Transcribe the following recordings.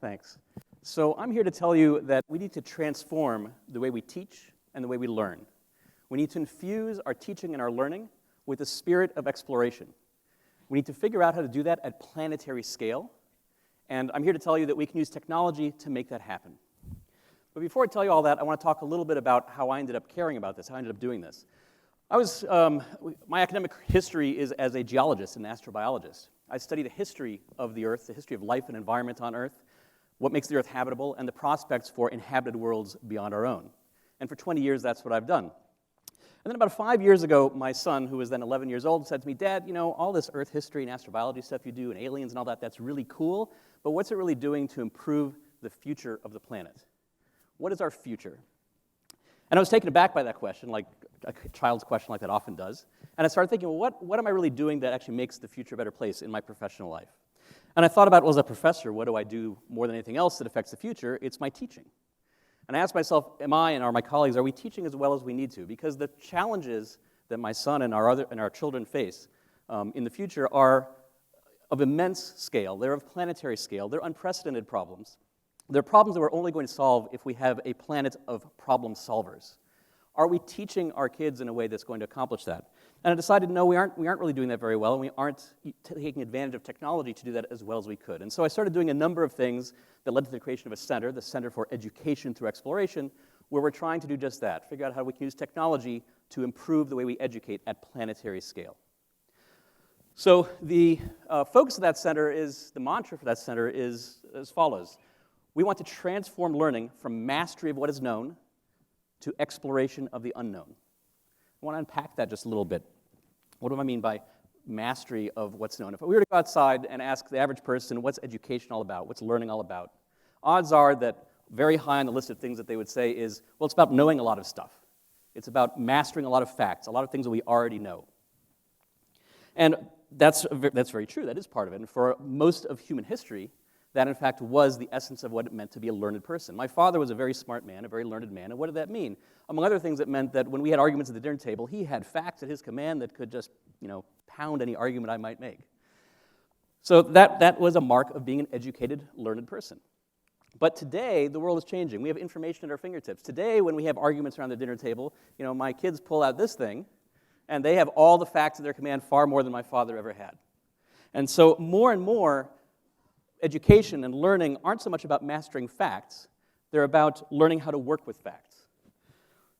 Thanks. So I'm here to tell you that we need to transform the way we teach and the way we learn. We need to infuse our teaching and our learning with a spirit of exploration. We need to figure out how to do that at planetary scale, and I'm here to tell you that we can use technology to make that happen. But before I tell you all that, I want to talk a little bit about how I ended up caring about this, how I ended up doing this. My academic history is as a geologist and astrobiologist. I study the history of the Earth, the history of life and environment on Earth, what makes the Earth habitable, and the prospects for inhabited worlds beyond our own. And for 20 years, that's what I've done. And then about 5 years ago, my son, who was then 11 years old, said to me, "Dad, you know, all this Earth history and astrobiology stuff you do and aliens and all that, that's really cool, but what's it really doing to improve the future of the planet? What is our future?" And I was taken aback by that question, like a child's question like that often does. And I started thinking, well, what am I really doing that actually makes the future a better place in my professional life? And I thought about, well, as a professor, what do I do more than anything else that affects the future? It's my teaching. And I asked myself, am I and are my colleagues, are we teaching as well as we need to? Because the challenges that my son and our children face in the future are of immense scale. They're of planetary scale. They're unprecedented problems. They're problems that we're only going to solve if we have a planet of problem solvers. Are we teaching our kids in a way that's going to accomplish that? And I decided, no, we aren't really doing that very well, and we aren't taking advantage of technology to do that as well as we could. And so I started doing a number of things that led to the creation of a center, the Center for Education Through Exploration, where we're trying to do just that, figure out how we can use technology to improve the way we educate at planetary scale. So the focus of that center is, the mantra for that center is as follows. We want to transform learning from mastery of what is known to exploration of the unknown. I want to unpack that just a little bit. What do I mean by mastery of what's known? If we were to go outside and ask the average person, what's education all about? What's learning all about? Odds are that very high on the list of things that they would say is, well, it's about knowing a lot of stuff. It's about mastering a lot of facts, a lot of things that we already know. And that's very true. That is part of it. And for most of human history, that, in fact, was the essence of what it meant to be a learned person. My father was a very smart man, a very learned man, and what did that mean? Among other things, it meant that when we had arguments at the dinner table, he had facts at his command that could just, pound any argument I might make. So that was a mark of being an educated, learned person. But today, the world is changing. We have information at our fingertips. Today, when we have arguments around the dinner table, my kids pull out this thing, and they have all the facts at their command, far more than my father ever had. And so more and more, education and learning aren't so much about mastering facts, they're about learning how to work with facts.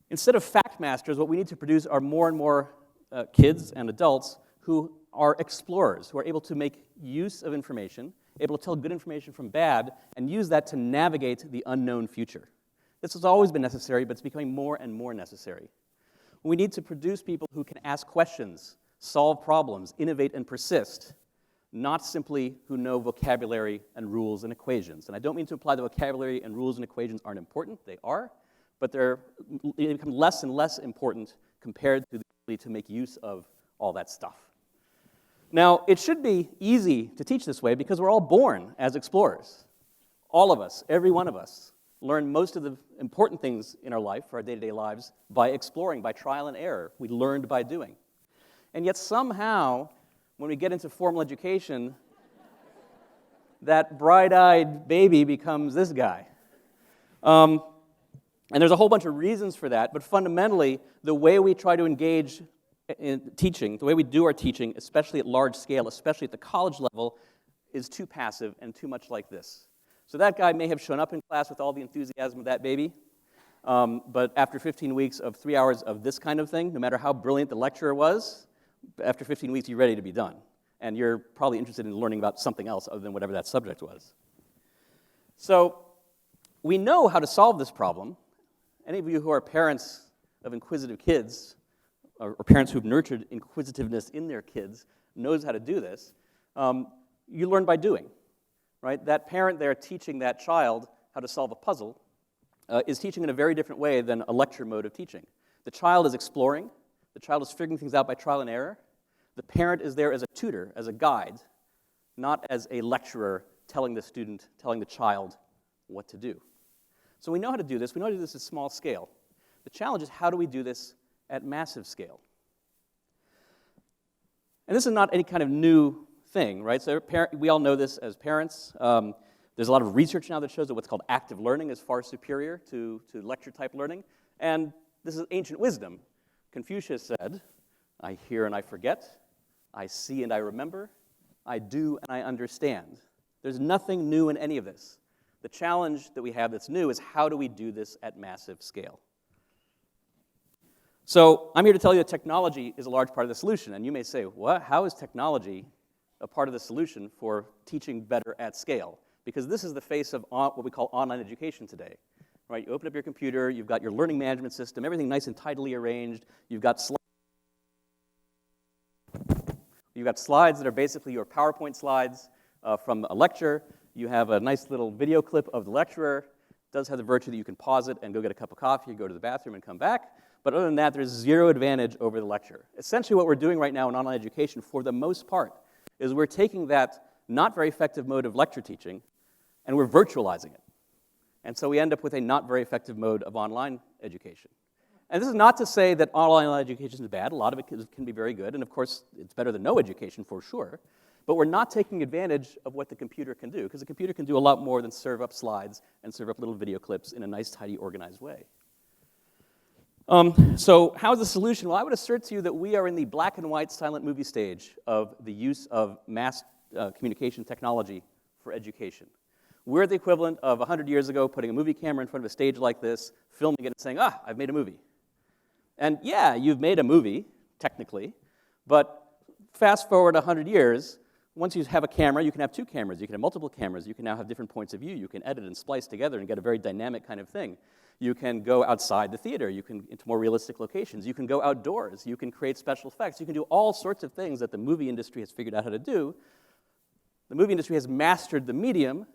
Instead of fact masters, what we need to produce are more and more kids and adults who are explorers, who are able to make use of information, able to tell good information from bad, and use that to navigate the unknown future. This has always been necessary, but it's becoming more and more necessary. We need to produce people who can ask questions, solve problems, innovate and persist, not simply who know vocabulary and rules and equations. And I don't mean to imply that vocabulary and rules and equations aren't important. They are, but they become less and less important compared to the ability to make use of all that stuff. Now, it should be easy to teach this way because we're all born as explorers. All of us, every one of us, learn most of the important things in our life, our day-to-day lives, by exploring, by trial and error. We learned by doing. And yet somehow, when we get into formal education, that bright-eyed baby becomes this guy. And there's a whole bunch of reasons for that, but fundamentally, the way we try to engage in teaching, the way we do our teaching, especially at large scale, especially at the college level, is too passive and too much like this. So that guy may have shown up in class with all the enthusiasm of that baby, but after 15 weeks of 3 hours of this kind of thing, no matter how brilliant the lecturer was, after 15 weeks, you're ready to be done. And you're probably interested in learning about something else other than whatever that subject was. So we know how to solve this problem. Any of you who are parents of inquisitive kids, or parents who've nurtured inquisitiveness in their kids, knows how to do this. You learn by doing, right? That parent there teaching that child how to solve a puzzle is teaching in a very different way than a lecture mode of teaching. The child is exploring. The child is figuring things out by trial and error. The parent is there as a tutor, as a guide, not as a lecturer telling the child what to do. So we know how to do this. We know how to do this at small scale. The challenge is, how do we do this at massive scale? And this is not any kind of new thing, right? So we all know this as parents. There's a lot of research now that shows that what's called active learning is far superior to lecture-type learning. And this is ancient wisdom. Confucius said, I hear and I forget, I see and I remember, I do and I understand. There's nothing new in any of this. The challenge that we have that's new is how do we do this at massive scale? So I'm here to tell you that technology is a large part of the solution. And you may say, what? How is technology a part of the solution for teaching better at scale? Because this is the face of what we call online education today. Right? You open up your computer, you've got your learning management system, everything nice and tidily arranged. You've got slides that are basically your PowerPoint slides from a lecture. You have a nice little video clip of the lecturer. It does have the virtue that you can pause it and go get a cup of coffee, go to the bathroom and come back. But other than that, there's zero advantage over the lecture. Essentially what we're doing right now in online education, for the most part, is we're taking that not very effective mode of lecture teaching and we're virtualizing it. And so we end up with a not very effective mode of online education. And this is not to say that online education is bad. A lot of it can be very good. And of course, it's better than no education for sure. But we're not taking advantage of what the computer can do, because the computer can do a lot more than serve up slides and serve up little video clips in a nice, tidy, organized way. So how's the solution? Well, I would assert to you that we are in the black and white silent movie stage of the use of mass communication technology for education. We're the equivalent of 100 years ago putting a movie camera in front of a stage like this, filming it and saying, I've made a movie. And yeah, you've made a movie, technically, but fast forward 100 years, once you have a camera, you can have two cameras, you can have multiple cameras, you can now have different points of view, you can edit and splice together and get a very dynamic kind of thing. You can go outside the theater, you can into more realistic locations, you can go outdoors, you can create special effects, you can do all sorts of things that the movie industry has figured out how to do. The movie industry has mastered the medium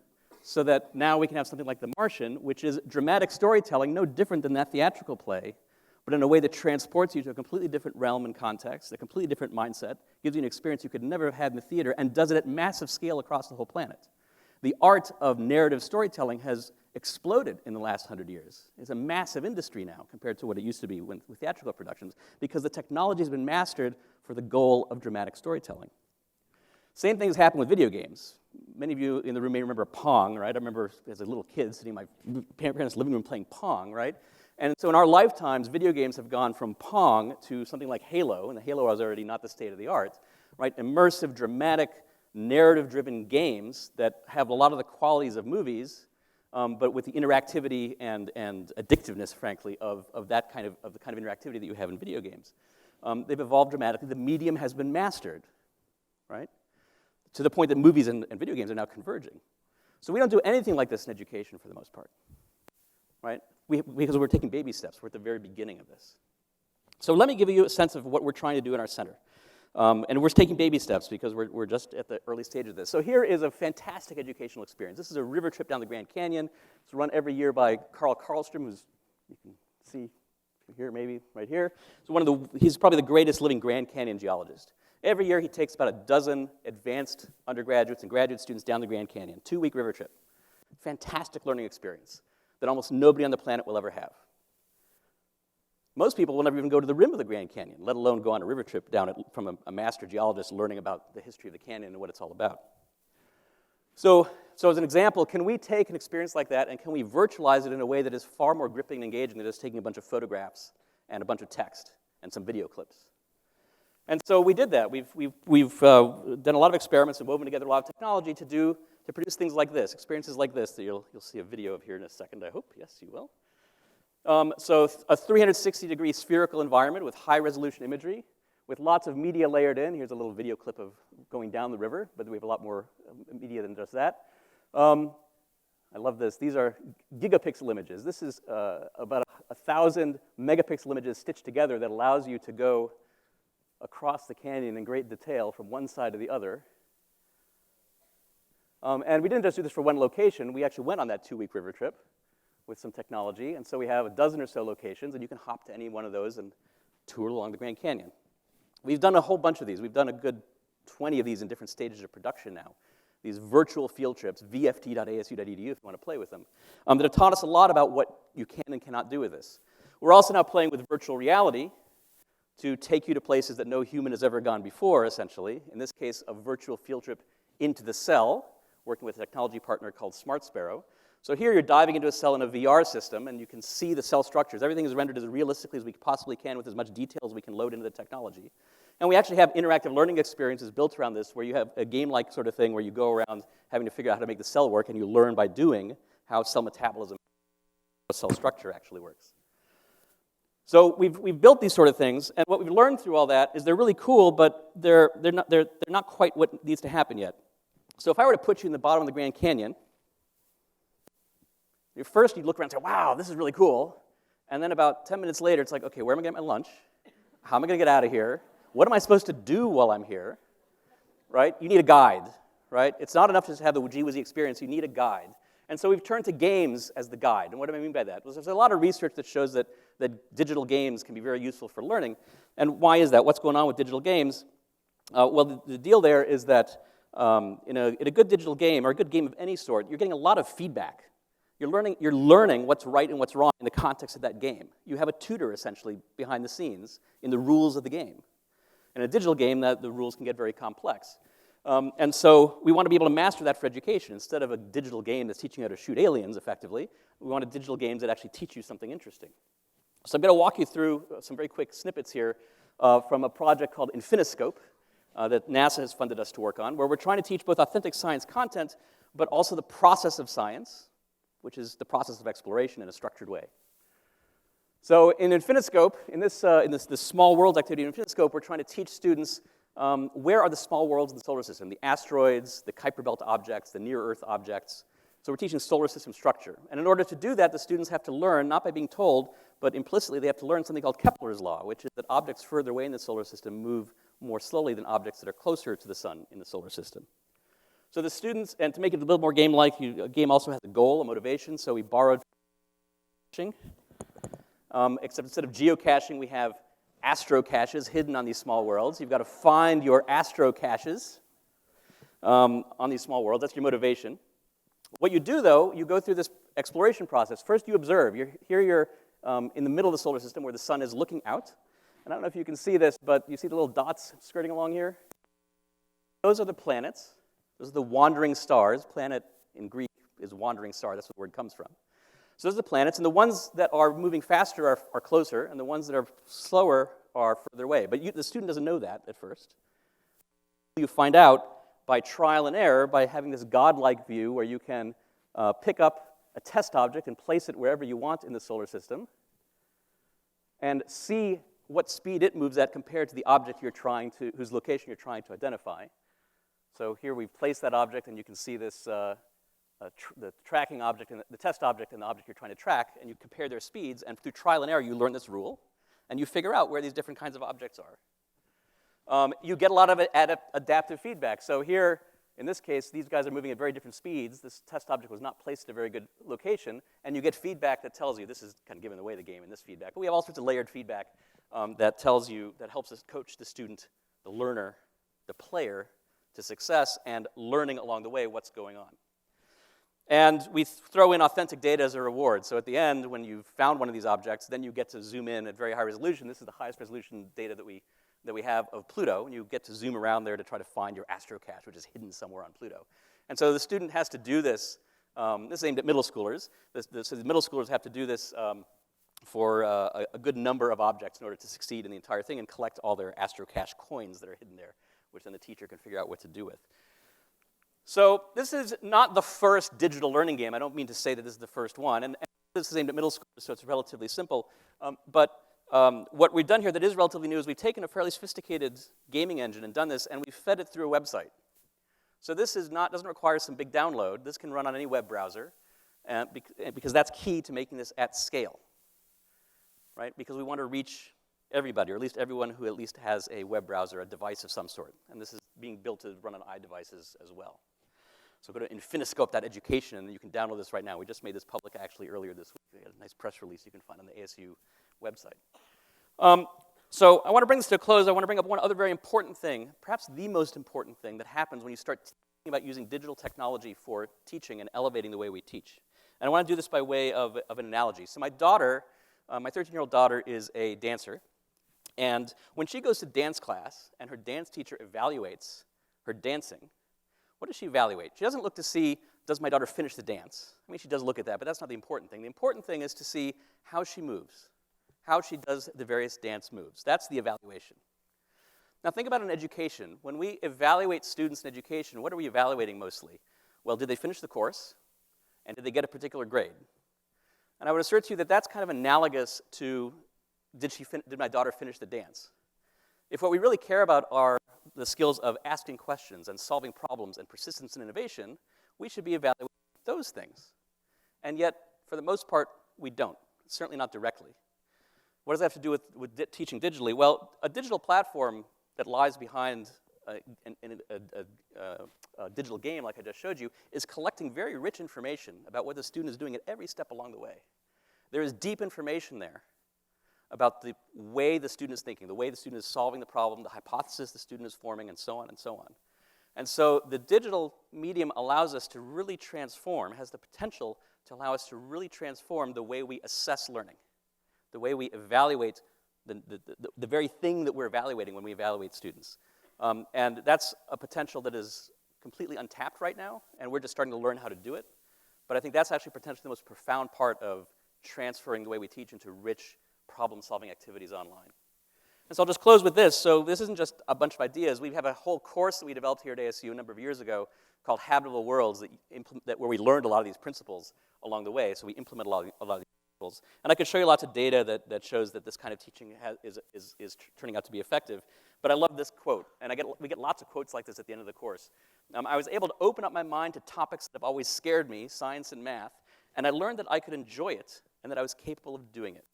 so that now we can have something like The Martian, which is dramatic storytelling, no different than that theatrical play, but in a way that transports you to a completely different realm and context, a completely different mindset, gives you an experience you could never have had in the theater, and does it at massive scale across the whole planet. The art of narrative storytelling has exploded in the last 100 years. It's a massive industry now compared to what it used to be with theatrical productions, because the technology has been mastered for the goal of dramatic storytelling. Same thing has happened with video games. Many of you in the room may remember Pong, right? I remember as a little kid sitting in my parents' living room playing Pong, right? And so in our lifetimes, video games have gone from Pong to something like Halo, and the Halo was already not the state of the art, right? Immersive, dramatic, narrative-driven games that have a lot of the qualities of movies, but with the interactivity and addictiveness, frankly, of the kind of interactivity that you have in video games. They've evolved dramatically. The medium has been mastered, right? To the point that movies and video games are now converging. So we don't do anything like this in education for the most part, right? Because we're taking baby steps. We're at the very beginning of this. So let me give you a sense of what we're trying to do in our center. And we're taking baby steps because we're just at the early stage of this. So here is a fantastic educational experience. This is a river trip down the Grand Canyon. It's run every year by Carl Karlstrom, who's, you can see here, maybe right here. So he's probably the greatest living Grand Canyon geologist. Every year he takes about a dozen advanced undergraduates and graduate students down the Grand Canyon, 2-week river trip. Fantastic learning experience that almost nobody on the planet will ever have. Most people will never even go to the rim of the Grand Canyon, let alone go on a river trip down it from a master geologist learning about the history of the canyon and what it's all about. So as an example, can we take an experience like that and can we virtualize it in a way that is far more gripping and engaging than just taking a bunch of photographs and a bunch of text and some video clips? And so we did that. We've done a lot of experiments and woven together a lot of technology to produce things like this, experiences like this that you'll see a video of here in a second, I hope. Yes, you will. So a 360-degree spherical environment with high-resolution imagery, with lots of media layered in. Here's a little video clip of going down the river, but we have a lot more media than just that. I love this. These are gigapixel images. This is about 1,000 megapixel images stitched together that allows you to go across the canyon in great detail from one side to the other. And we didn't just do this for one location. We actually went on that 2-week river trip with some technology. And so we have a dozen or so locations, and you can hop to any one of those and tour along the Grand Canyon. We've done a whole bunch of these. We've done a good 20 of these in different stages of production now. These virtual field trips, vft.asu.edu if you want to play with them, that have taught us a lot about what you can and cannot do with this. We're also now playing with virtual reality to take you to places that no human has ever gone before, essentially. In this case, a virtual field trip into the cell, working with a technology partner called Smart Sparrow. So here you're diving into a cell in a VR system, and you can see the cell structures. Everything is rendered as realistically as we possibly can with as much detail as we can load into the technology. And we actually have interactive learning experiences built around this, where you have a game-like sort of thing where you go around having to figure out how to make the cell work, and you learn by doing how cell metabolism, how cell structure actually works. So we've built these sort of things, and what we've learned through all that is they're really cool, but they're not quite what needs to happen yet. So if I were to put you in the bottom of the Grand Canyon, first you'd look around and say, wow, this is really cool. And then about 10 minutes later, it's like, okay, where am I getting my lunch? How am I going to get out of here? What am I supposed to do while I'm here? Right? You need a guide, right? It's not enough just to have the gee-whizzy experience. You need a guide. And so we've turned to games as the guide. And what do I mean by that? Well, there's a lot of research that shows that digital games can be very useful for learning. And why is that? What's going on with digital games? Well, the deal there is that in a good digital game, or a good game of any sort, you're getting a lot of feedback. You're learning what's right and what's wrong in the context of that game. You have a tutor, essentially, behind the scenes in the rules of the game. In a digital game, the rules can get very complex. And so we want to be able to master that for education. Instead of a digital game that's teaching you how to shoot aliens, effectively, we want digital games that actually teach you something interesting. So I'm going to walk you through some very quick snippets here from a project called Infiniscope that NASA has funded us to work on, where we're trying to teach both authentic science content, but also the process of science, which is the process of exploration in a structured way. So in Infiniscope, in this small worlds activity in Infiniscope, we're trying to teach students where are the small worlds in the solar system, the asteroids, the Kuiper Belt objects, the near-Earth objects. So we're teaching solar system structure. And in order to do that, the students have to learn, not by being told, but implicitly, they have to learn something called Kepler's law, which is that objects further away in the solar system move more slowly than objects that are closer to the sun in the solar system. So the students, and to make it a little more game-like, a game also has a goal, a motivation, so we borrowed geocaching, except instead of geocaching, we have astrocaches hidden on these small worlds. You've got to find your astrocaches on these small worlds. That's your motivation. What you do, though, you go through this exploration process. First, you observe. Here you're in the middle of the solar system where the sun is looking out. And I don't know if you can see this, but you see the little dots skirting along here? Those are the planets. Those are the wandering stars. Planet in Greek is wandering star. That's where the word comes from. So those are the planets, and the ones that are moving faster are closer, and the ones that are slower are further away. But the student doesn't know that at first. You find out by trial and error, by having this godlike view where you can pick up a test object and place it wherever you want in the solar system, and see what speed it moves at compared to the object whose location you're trying to identify. So here we've placed that object, and you can see this, the tracking object, and the test object and the object you're trying to track, and you compare their speeds, and through trial and error, you learn this rule, and you figure out where these different kinds of objects are. You get a lot of adaptive feedback. So here, in this case, these guys are moving at very different speeds. This test object was not placed at a very good location, and you get feedback that tells you, this is kind of giving away the game in this feedback, but we have all sorts of layered feedback that helps us coach the student, the learner, the player, to success and learning along the way what's going on. And we throw in authentic data as a reward. So at the end, when you've found one of these objects, then you get to zoom in at very high resolution. This is the highest resolution data that we have of Pluto, and you get to zoom around there to try to find your astrocache, which is hidden somewhere on Pluto. And so the student has to do this. This is aimed at middle schoolers. So the middle schoolers have to do this for a good number of objects in order to succeed in the entire thing and collect all their astrocache coins that are hidden there, which then the teacher can figure out what to do with. So this is not the first digital learning game. I don't mean to say that this is the first one. And this is aimed at middle schoolers, so it's relatively simple. But what we've done here that is relatively new is we've taken a fairly sophisticated gaming engine and done this, and we've fed it through a website. So this doesn't require some big download. This can run on any web browser, because that's key to making this at scale, right? Because we want to reach everybody, or at least everyone who at least has a web browser, a device of some sort. And this is being built to run on iDevices as well. So go to infiniscope.education, and you can download this right now. We just made this public actually earlier this week. We had a nice press release you can find on the ASU website. So I want to bring this to a close. I want to bring up one other very important thing, perhaps the most important thing that happens when you start thinking about using digital technology for teaching and elevating the way we teach. And I want to do this by way of an analogy. So my daughter, my 13-year-old daughter, is a dancer. And when she goes to dance class and her dance teacher evaluates her dancing, What does she evaluate? She doesn't look to see, does my daughter finish the dance? I mean, she does look at that, but that's not the important thing. The important thing is to see how she moves, how she does the various dance moves. That's the evaluation. Now think about in education. When we evaluate students in education, what are we evaluating mostly? Well, did they finish the course? And did they get a particular grade? And I would assert to you that that's kind of analogous to, did my daughter finish the dance? If what we really care about are the skills of asking questions and solving problems and persistence and innovation, we should be evaluating those things. And yet, for the most part, we don't, certainly not directly. What does that have to do with teaching digitally? Well, a digital platform that lies behind a digital game like I just showed you is collecting very rich information about what the student is doing at every step along the way. There is deep information there about the way the student is thinking, the way the student is solving the problem, the hypothesis the student is forming, and so on and so on. And so the digital medium allows us to really transform, has the potential to allow us to really transform the way we assess learning, the way we evaluate the very thing that we're evaluating when we evaluate students. And that's a potential that is completely untapped right now, and we're just starting to learn how to do it. But I think that's actually potentially the most profound part of transferring the way we teach into rich problem-solving activities online. And so I'll just close with this. So this isn't just a bunch of ideas. We have a whole course that we developed here at ASU a number of years ago called Habitable Worlds where we learned a lot of these principles along the way. So we implement a lot of these principles. And I could show you lots of data that shows that this kind of teaching is turning out to be effective. But I love this quote. And we get lots of quotes like this at the end of the course. I was able to open up my mind to topics that have always scared me, science and math, and I learned that I could enjoy it and that I was capable of doing it.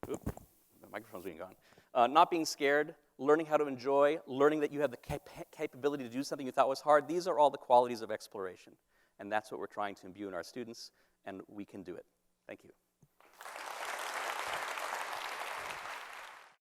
Oop, the microphone's being gone. Not being scared, learning how to enjoy, learning that you have the capability to do something you thought was hard. These are all the qualities of exploration. And that's what we're trying to imbue in our students, and we can do it. Thank you.